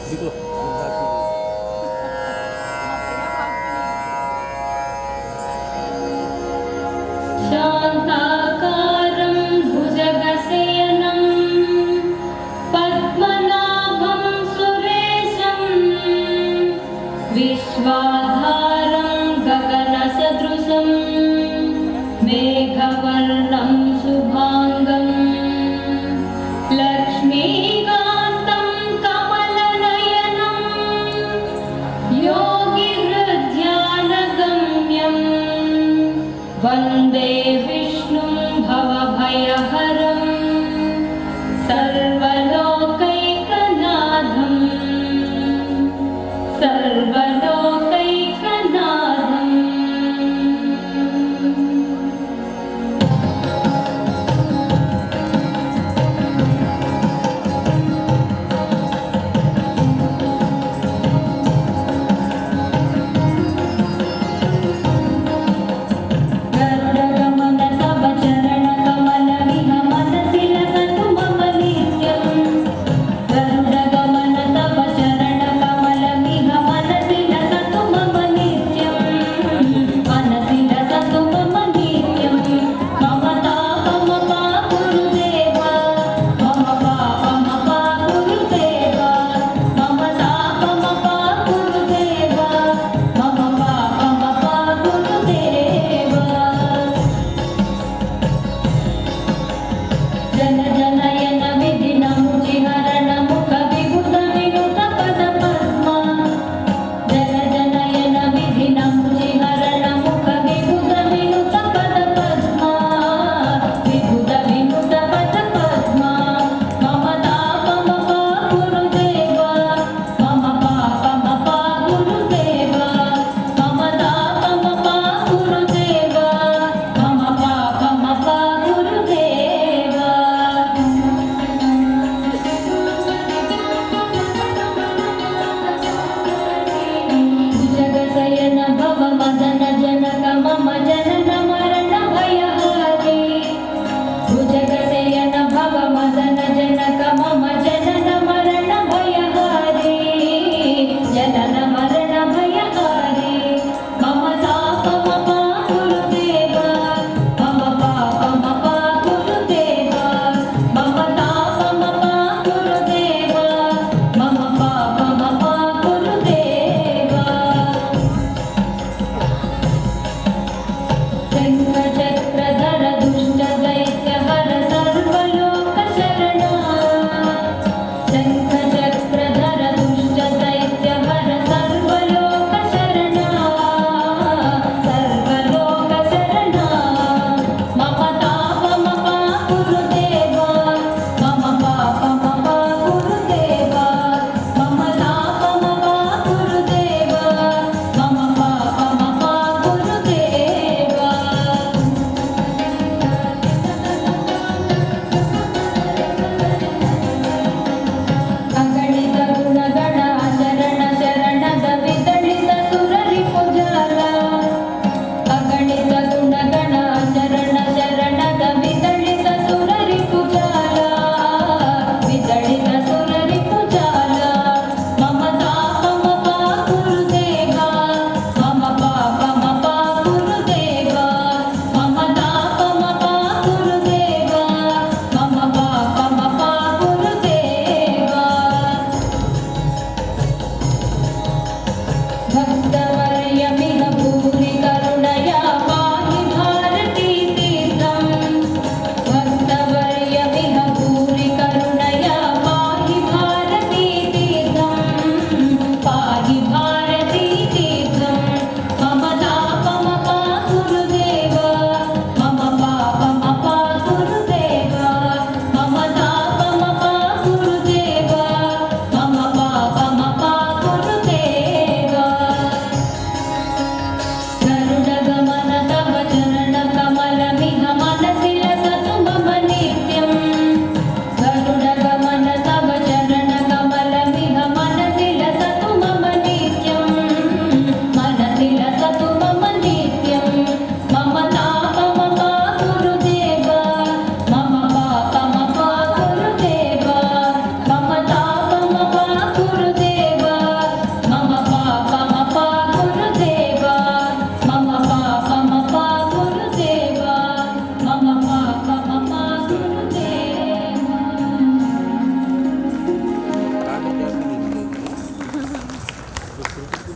शान्ताकारं भुजगशयनं पद्मनाभं सुरेशं विश्वाधारं गगनसदृशं मेघवर्णं शुभांगं लक्ष्मीकान्तं कमलनयनं योगिहृद्यानगम्यं वन्दे विष्णुं भवभयहरं सर्वलोकैकनाथं सर्वलोकैकनाथम्। गरुडगमन तव चरणकमलमिह मनसि लसतु मम नित्यं। गरुडगमन तव चरणकमलमिह मनसि लसतु मम नित्यं। मनसि लसतु मम नित्यं। मम तापमपा गुरुदेव, मम पापमपा गुरुदेव, मम तापमपा गुरुदेव, मम पापमपा गुरुदेव। जन जनयन विधिनमुचिहरण मुख विभुत विनुत पद पद्मा। जन जनयन विधिनमुचिहरण मुख विभुत विनुत पद पद्मा। विभुत विनुत पद पद्मा। मम तापमपा गुरुदेव, मम पापमपा गुरुदेव, मम तापमपा गुरुदेव, मम पापमपा गुरुदेव। भुजगशयन भव मदन जनक मम जनन मरण भयहारी। भुजगशयन